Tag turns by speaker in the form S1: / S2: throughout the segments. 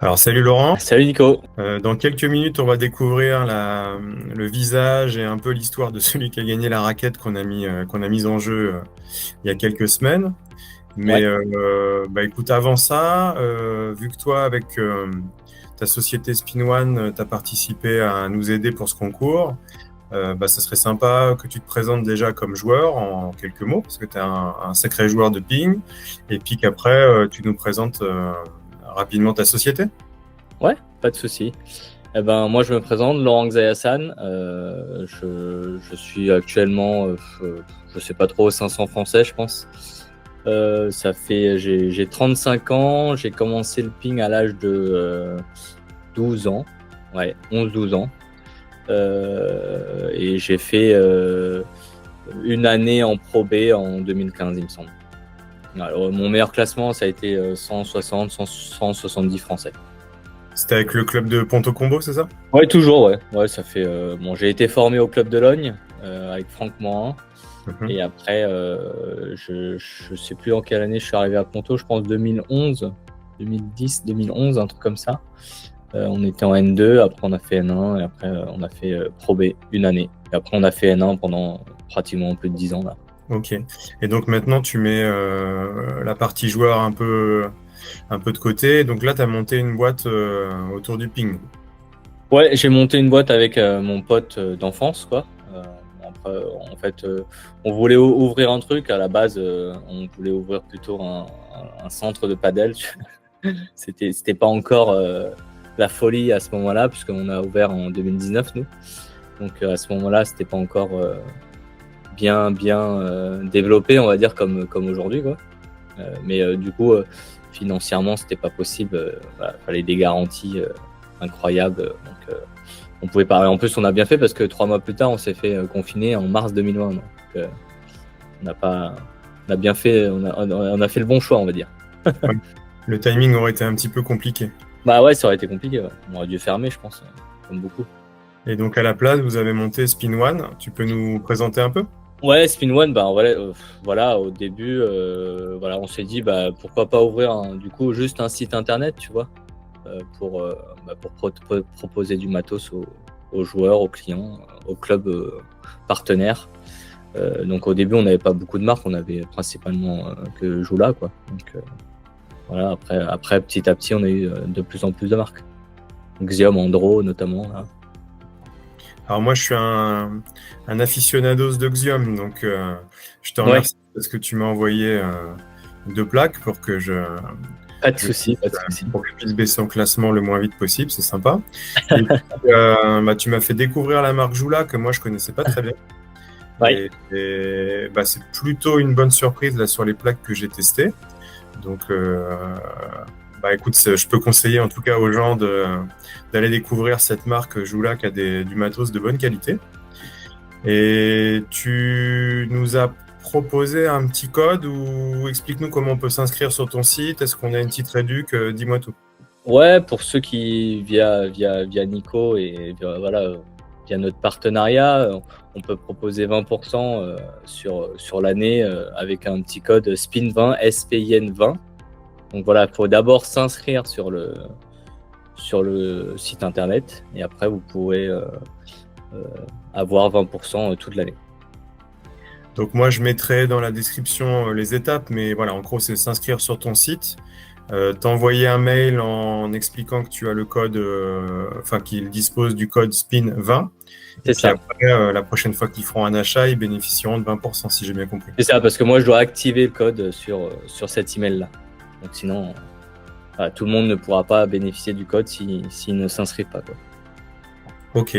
S1: Alors, salut Laurent.
S2: Salut Nico.
S1: Dans quelques minutes, on va découvrir le visage et un peu l'histoire de celui qui a gagné la raquette qu'on a mise en jeu il y a quelques semaines. Mais
S2: Ouais,
S1: écoute, avant ça, vu que toi, avec ta société Spin One, tu as participé à nous aider pour ce concours, ça serait sympa que tu te présentes déjà comme joueur en quelques mots, parce que tu es un sacré joueur de ping, et puis qu'après, tu nous présentes rapidement ta société.
S2: ouais, pas de souci. Moi, je me présente, Laurent Xayassan. Je suis actuellement, je sais pas trop, 500 français, je pense. J'ai 35 ans. J'ai commencé le ping à l'âge de 12 ans. Ouais, 11-12 ans. Et j'ai fait une année en Pro B en 2015, il me semble. Alors, mon meilleur classement, ça a été 160, 170 français.
S1: C'était avec le club de Ponto Combo, c'est ça?
S2: Ouais, toujours, ouais. Ouais, ça fait. Bon, j'ai été formé au club de Logne avec Franck Morin.
S1: Mhm.
S2: Et après, je sais plus en quelle année je suis arrivé à Ponto. Je pense 2011, 2010, 2011, un truc comme ça. On était en N2, après on a fait N1 et après on a fait Pro B une année. Et après on a fait N1 pendant pratiquement plus de 10 ans là.
S1: Ok. Et donc maintenant, tu mets la partie joueur un peu de côté. Donc là, tu as monté une boîte autour du ping.
S2: Ouais, j'ai monté une boîte avec mon pote d'enfance, quoi. Après, en fait, on voulait ouvrir un truc. À la base, on voulait ouvrir plutôt un centre de padel. C'était pas encore la folie à ce moment-là, puisqu'on a ouvert en 2019, nous. Donc à ce moment-là, c'était pas encore bien développé, on va dire, comme aujourd'hui, quoi. Mais du coup, financièrement, c'était pas possible. Fallait des garanties incroyables. Donc on pouvait pas. En plus, on a bien fait parce que 3 mois plus tard, on s'est fait confiner en mars 2020. Donc, on n'a pas, on a bien fait, on a fait le bon choix, on va dire.
S1: Ouais. Le timing aurait été un petit peu compliqué.
S2: Bah ouais, ça aurait été compliqué. Ouais. On aurait dû fermer, je pense, comme beaucoup.
S1: Et donc à la place, vous avez monté Spin One. Tu peux nous présenter un peu?
S2: Ouais, Spin One, voilà, au début, voilà, on s'est dit, pourquoi pas ouvrir du coup juste un site internet, tu vois, pour proposer du matos aux joueurs, aux clients, aux clubs partenaires. Donc au début, on n'avait pas beaucoup de marques, on avait principalement que Joula, quoi. Donc voilà, après, petit à petit, on a eu de plus en plus de marques. Xiom, Andro, notamment. Là.
S1: Alors moi, je suis un aficionados de Xiom, donc je te
S2: Ouais,
S1: remercie parce que tu m'as envoyé deux plaques
S2: pas de
S1: je
S2: souci, pas de souci.
S1: pour que je puisse baisser en classement le moins vite possible, c'est sympa. Et puis, tu m'as fait découvrir la marque Joula que moi je connaissais pas très bien.
S2: Ouais.
S1: C'est plutôt une bonne surprise là sur les plaques que j'ai testées. Donc, écoute, je peux conseiller en tout cas aux gens d'aller découvrir cette marque Joula qui a du matos de bonne qualité. Et tu nous as proposé un petit code ou explique-nous comment on peut s'inscrire sur ton site. Est-ce qu'on a une petite réduc? Dis-moi tout.
S2: Ouais, pour ceux qui, via Nico et via notre partenariat, on peut proposer 20% sur l'année avec un petit code SPIN20, SPIN20. Donc voilà, il faut d'abord s'inscrire sur le site internet et après vous pourrez avoir 20% toute l'année.
S1: Donc moi, je mettrai dans la description les étapes, mais voilà, en gros, c'est s'inscrire sur ton site, t'envoyer un mail en expliquant que tu as le code, qu'il dispose du code SPIN20. Et
S2: C'est
S1: puis
S2: ça.
S1: après, la prochaine fois qu'ils feront un achat, ils bénéficieront de 20%, si j'ai bien compris.
S2: C'est ça, parce que moi je dois activer le code sur cet email-là. Donc sinon, tout le monde ne pourra pas bénéficier du code s'il ne s'inscrit pas, quoi.
S1: Ok.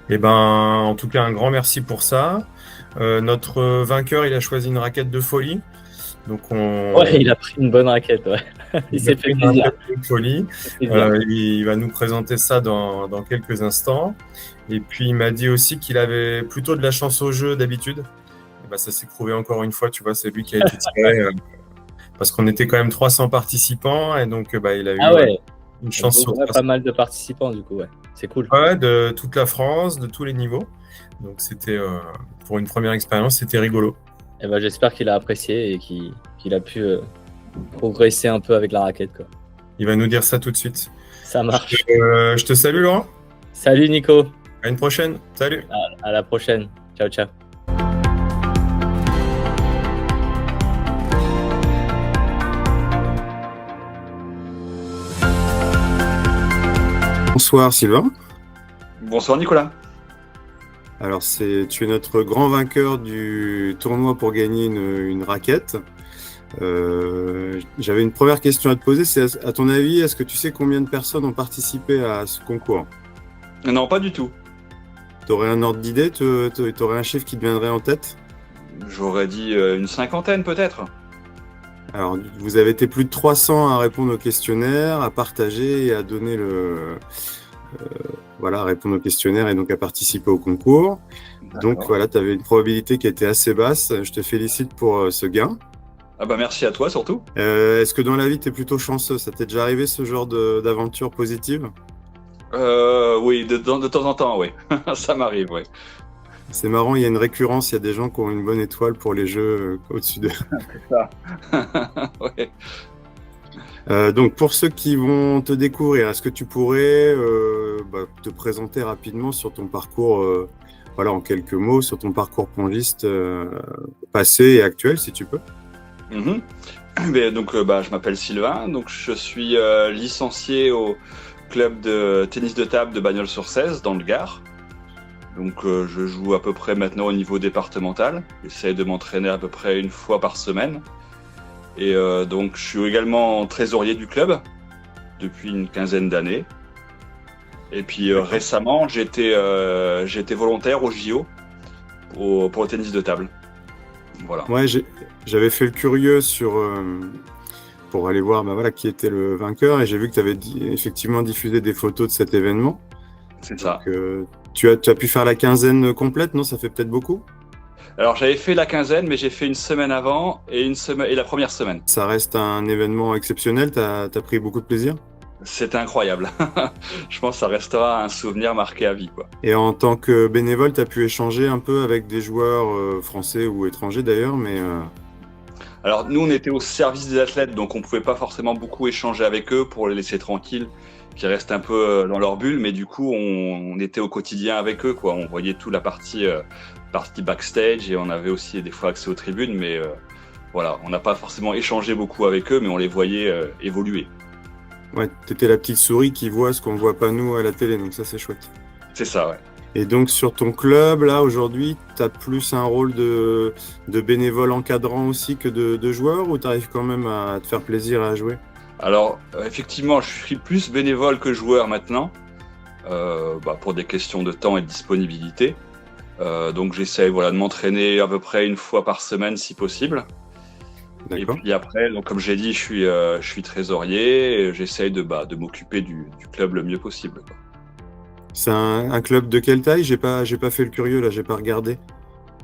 S1: Eh ben, en tout cas, un grand merci pour ça. Notre vainqueur, il a choisi une raquette de folie. Donc
S2: Ouais, il a pris une bonne raquette, ouais. Il
S1: il a
S2: s'est
S1: pris
S2: fait
S1: une
S2: plaisir.
S1: raquette de folie. Il va nous présenter ça dans quelques instants. Et puis, il m'a dit aussi qu'il avait plutôt de la chance au jeu d'habitude. Et ben, ça s'est prouvé encore une fois, tu vois, c'est lui qui a été tiré. Parce qu'on était quand même 300 participants. Et donc, il a
S2: Ah
S1: eu
S2: ouais,
S1: une chance sur
S2: pas
S1: 300.
S2: mal de participants du coup, ouais. C'est cool.
S1: Ouais, de toute la France, de tous les niveaux. Donc, c'était, pour une première expérience, c'était rigolo.
S2: Et j'espère qu'il a apprécié et qu'il a pu progresser un peu avec la raquette, quoi.
S1: Il va nous dire ça tout de suite.
S2: Ça marche.
S1: Je te salue, Laurent.
S2: Salut Nico.
S1: À une prochaine. Salut.
S2: À la prochaine. Ciao, ciao.
S1: Bonsoir Sylvain.
S3: Bonsoir Nicolas.
S1: Alors tu es notre grand vainqueur du tournoi pour gagner une raquette. J'avais une première question à te poser, c'est à ton avis, est-ce que tu sais combien de personnes ont participé à ce concours?
S3: Non, pas du tout.
S1: Tu aurais un ordre d'idée? Tu aurais un chiffre qui te viendrait en tête?
S3: J'aurais dit une cinquantaine peut-être.
S1: Alors, vous avez été plus de 300 à répondre au questionnaire, à partager et à donner à répondre au questionnaire et donc à participer au concours. Donc voilà, tu avais une probabilité qui était assez basse. Je te félicite pour ce gain.
S3: Ah bah merci à toi surtout.
S1: Est-ce que dans la vie, tu es plutôt chanceux? Ça t'est déjà arrivé ce genre d'aventure positive?
S3: Oui, de temps en temps, oui. Ça m'arrive, oui.
S1: C'est marrant, il y a une récurrence, il y a des gens qui ont une bonne étoile pour les jeux au-dessus d'eux.
S3: C'est ça. Ouais.
S1: Donc pour ceux qui vont te découvrir, est-ce que tu pourrais te présenter rapidement sur ton parcours, en quelques mots, sur ton parcours pongiste passé et actuel, si tu peux?
S3: Donc, je m'appelle Sylvain, donc je suis licencié au club de tennis de table de Bagnols-sur-Cèze, dans le Gard. Donc je joue à peu près maintenant au niveau départemental. J'essaie de m'entraîner à peu près une fois par semaine. Et donc je suis également trésorier du club depuis une quinzaine d'années. Et puis récemment, j'étais volontaire au JO pour le tennis de table. Voilà.
S1: Ouais, j'avais fait le curieux pour aller voir qui était le vainqueur, et j'ai vu que tu avais effectivement diffusé des photos de cet événement.
S3: C'est ça.
S1: Donc, tu as pu faire la quinzaine complète, non? Ça fait peut-être beaucoup?
S3: Alors j'avais fait la quinzaine, mais j'ai fait une semaine avant et la première semaine.
S1: Ça reste un événement exceptionnel, t'as pris beaucoup de plaisir?
S3: C'était incroyable. Je pense que ça restera un souvenir marqué à vie, quoi.
S1: Et en tant que bénévole, tu as pu échanger un peu avec des joueurs français ou étrangers d'ailleurs, mais...
S3: Alors nous, on était au service des athlètes, donc on pouvait pas forcément beaucoup échanger avec eux pour les laisser tranquilles, qui restent un peu dans leur bulle, mais du coup, on était au quotidien avec eux, quoi. On voyait toute la partie backstage, et on avait aussi des fois accès aux tribunes, mais voilà, on n'a pas forcément échangé beaucoup avec eux, mais on les voyait évoluer.
S1: Ouais, t'étais la petite souris qui voit ce qu'on voit pas nous à la télé, donc ça c'est chouette.
S3: C'est ça, ouais.
S1: Et donc sur ton club, là, aujourd'hui, t'as plus un rôle de bénévole encadrant aussi que de joueur, ou t'arrives quand même à te faire plaisir à jouer?
S3: Alors, effectivement, je suis plus bénévole que joueur maintenant, pour des questions de temps et de disponibilité. Donc j'essaie de m'entraîner à peu près une fois par semaine si possible.
S1: D'accord.
S3: Et puis après, donc comme j'ai dit, je suis trésorier et j'essaye de m'occuper du club le mieux possible, quoi.
S1: C'est un club de quelle taille? J'ai pas fait le curieux là, j'ai pas regardé.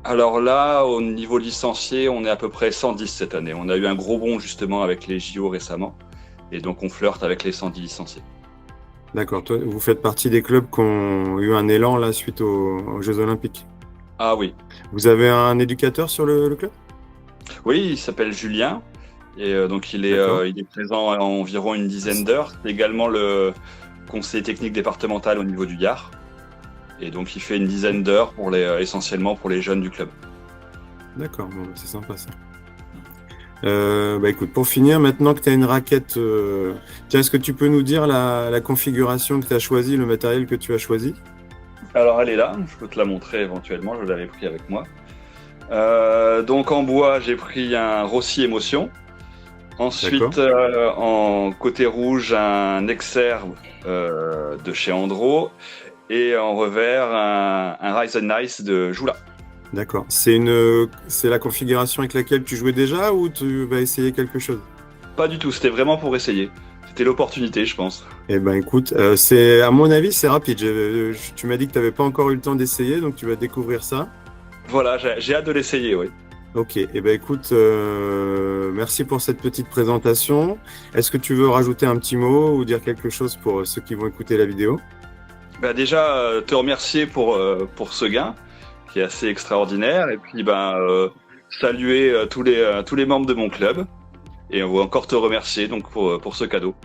S3: Alors là, au niveau licencié, on est à peu près 110 cette année. On a eu un gros bond justement avec les JO récemment, et donc on flirte avec les 110 licenciés.
S1: D'accord, toi, vous faites partie des clubs qui ont eu un élan là suite aux Jeux Olympiques.
S3: Ah oui.
S1: Vous avez un éducateur sur le club?
S3: Oui, il s'appelle Julien, et donc il est présent à environ une dizaine d'heures. C'est également le conseiller technique départemental au niveau du Gard, et donc il fait une dizaine d'heures essentiellement pour les jeunes du club.
S1: D'accord, bon, c'est sympa ça. Écoute, pour finir, maintenant que tu as une raquette, tiens, est-ce que tu peux nous dire la configuration que tu as choisie, le matériel que tu as choisi?
S3: Alors elle est là, je peux te la montrer éventuellement, je l'avais pris avec moi. Donc en bois, j'ai pris un Rossi Emotion. Ensuite, en côté rouge, un Exerbe de chez Andro. Et en revers, un Rise and Nice de Joula.
S1: D'accord. C'est la configuration avec laquelle tu jouais déjà, ou tu vas essayer quelque chose?
S3: Pas du tout, c'était vraiment pour essayer. C'était l'opportunité, je pense.
S1: Eh ben écoute, à mon avis, c'est rapide. Tu m'as dit que tu n'avais pas encore eu le temps d'essayer, donc tu vas découvrir ça.
S3: Voilà, j'ai hâte de l'essayer, oui.
S1: Ok, eh ben écoute, merci pour cette petite présentation. Est-ce que tu veux rajouter un petit mot ou dire quelque chose pour ceux qui vont écouter la vidéo?
S3: Déjà, te remercier pour ce gain qui est assez extraordinaire, et puis saluer tous les membres de mon club, et on va encore te remercier donc pour ce cadeau.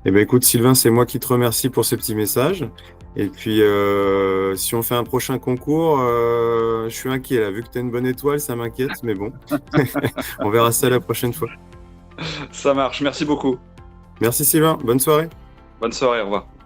S1: Eh ben écoute Sylvain, c'est moi qui te remercie pour ces petits messages. Et puis si on fait un prochain concours, je suis inquiet là, vu que tu as une bonne étoile, ça m'inquiète, mais bon, on verra ça la prochaine fois.
S3: Ça marche, merci beaucoup.
S1: Merci Sylvain, bonne soirée.
S3: Bonne soirée, au revoir.